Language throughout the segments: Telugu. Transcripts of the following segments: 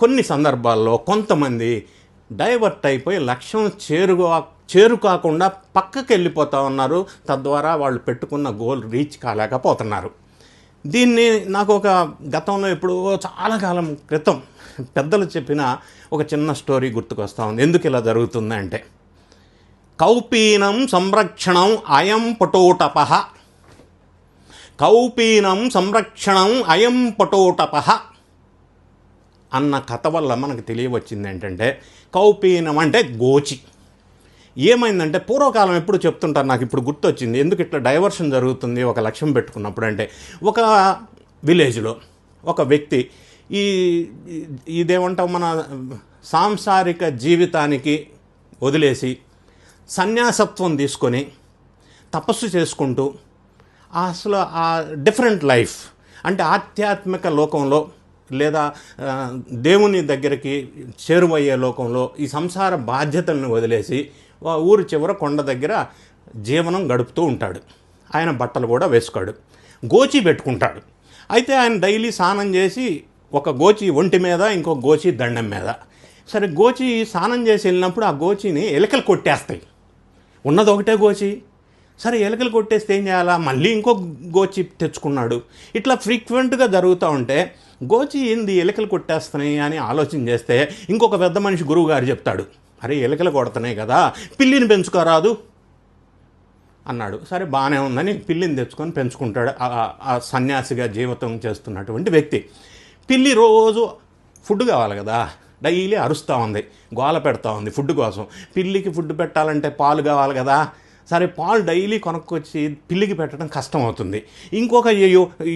కొన్ని సందర్భాల్లో కొంతమంది డైవర్ట్ అయిపోయి లక్ష్యం చేరుకాకుండా పక్కకి వెళ్ళిపోతూ ఉన్నారు. తద్వారా వాళ్ళు పెట్టుకున్న గోల్ రీచ్ కాలేకపోతున్నారు. దీన్ని నాకు ఒక గతంలో ఎప్పుడో చాలా కాలం క్రితం పెద్దలు చెప్పిన ఒక చిన్న స్టోరీ గుర్తుకొస్తూ ఉంది. ఎందుకు ఇలా జరుగుతుంది అంటే, కౌపీనం సంరక్షణం అయం పటోటపః, కౌపీనం సంరక్షణం అయం పటోటపః అన్న కథ వల్ల మనకు తెలియవచ్చింది ఏంటంటే, కౌపీనం అంటే గోచి. ఏమైందంటే, పూర్వకాలం ఎప్పుడు చెప్తుంటారు, నాకు ఇప్పుడు గుర్తొచ్చింది ఎందుకు ఇట్లా డైవర్షన్ జరుగుతుంది ఒక లక్ష్యం పెట్టుకున్నప్పుడు అంటే, ఒక విలేజ్లో ఒక వ్యక్తి ఇదేమంటాం మన సాంసారిక జీవితానికి వదిలేసి సన్యాసత్వం తీసుకొని తపస్సు చేసుకుంటూ అసలు ఆ డిఫరెంట్ లైఫ్ అంటే ఆధ్యాత్మిక లోకంలో లేదా దేవుని దగ్గరికి చేరువయ్యే లోకంలో ఈ సంసార బాధ్యతలను వదిలేసి ఊరి చివర కొండ దగ్గర జీవనం గడుపుతూ ఉంటాడు. ఆయన బట్టలు కూడా వేసుకోడు, గోచి పెట్టుకుంటాడు. అయితే ఆయన డైలీ స్నానం చేసి ఒక గోచి ఒంటి మీద, ఇంకో గోచి దండం మీద. సరే, గోచి స్నానం చేసి వెళ్ళినప్పుడు ఆ గోచిని ఎలుకలు కొట్టేస్తాయి. ఉన్నది ఒకటే గోచి. సరే, ఎలుకలు కొట్టేస్తే ఏం చేయాలా, మళ్ళీ ఇంకో గోచి తెచ్చుకున్నాడు. ఇట్లా ఫ్రీక్వెంట్గా జరుగుతూ ఉంటే గోచి ఏంది ఎలుకలు కొట్టేస్తున్నాయి అని ఆలోచన చేస్తే ఇంకొక పెద్ద మనిషి గురువుగారు చెప్తాడు, అరే ఎలుకలు కొడుతున్నాయి కదా, పిల్లిని పెంచుకోరాదు అన్నాడు. సరే, బాగానే ఉందని పిల్లిని తెచ్చుకొని పెంచుకుంటాడు ఆ సన్యాసిగా జీవితం చేస్తున్నటువంటి వ్యక్తి. పిల్లి రోజు ఫుడ్ కావాలి కదా, డైలీ అరుస్తూ ఉంది, గోల పెడతా ఉంది ఫుడ్ కోసం. పిల్లికి ఫుడ్ పెట్టాలంటే పాలు కావాలి కదా. సరే, పాలు డైలీ కొనుక్కొచ్చి పిల్లికి పెట్టడం కష్టం అవుతుంది. ఇంకొక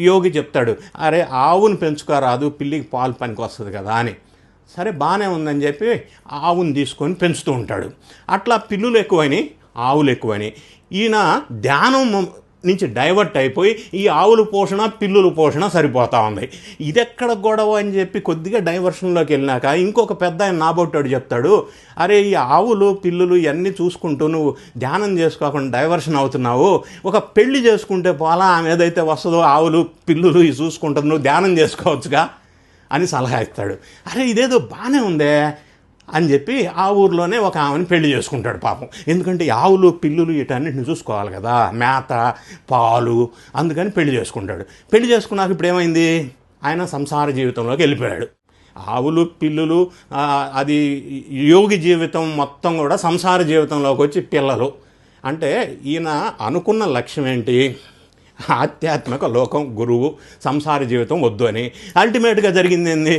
యోగి చెప్తాడు, అరే ఆవును పెంచుకోరాదు, పిల్లికి పాలు పనికి వస్తుంది కదా అని. సరే, బాగానే ఉందని చెప్పి ఆవును తీసుకొని పెంచుతూ ఉంటాడు. అట్లా పిల్లులు ఎక్కువని ఆవులు ఎక్కువని ఈయన ధ్యానం నుంచి డైవర్ట్ అయిపోయి ఈ ఆవుల పోషణ పిల్లుల పోషణ సరిపోతూ ఉంది. ఇదెక్కడ గొడవ అని చెప్పి కొద్దిగా డైవర్షన్లోకి వెళ్ళినాక ఇంకొక పెద్ద ఆయన నాబొట్టాడు చెప్తాడు, అరే ఈ ఆవులు పిల్లులు ఇవన్నీ చూసుకుంటూ నువ్వు ధ్యానం చేసుకోకుండా డైవర్షన్ అవుతున్నావు, ఒక పెళ్లి చేసుకుంటే పోలా, ఆమె ఏదైతే వస్తుందో ఆవులు పిల్లులు ఇవి చూసుకుంటుంది, నువ్వు ధ్యానం చేసుకోవచ్చుగా అని సలహా ఇస్తాడు. అరే ఇదేదో బాగానే ఉందే అని చెప్పి ఆ ఊరిలోనే ఒక ఆమెను పెళ్లి చేసుకుంటాడు పాపం. ఎందుకంటే ఆవులు పిల్లులు వీటన్నిటిని చూసుకోవాలి కదా, మేత పాలు, అందుకని పెళ్లి చేసుకుంటాడు. పెళ్లి చేసుకున్నాక ఇప్పుడు ఏమైంది, ఆయన సంసార జీవితంలోకి వెళ్ళిపోయాడు. ఆవులు పిల్లులు అది యోగి జీవితం మొత్తం కూడా సంసార జీవితంలోకి వచ్చి పిల్లలు అంటే ఈయన అనుకున్న లక్ష్యం ఏంటి, ఆధ్యాత్మిక లోకం గురువు, సంసార జీవితం వద్దు అని. అల్టిమేట్గా జరిగింది ఏంది,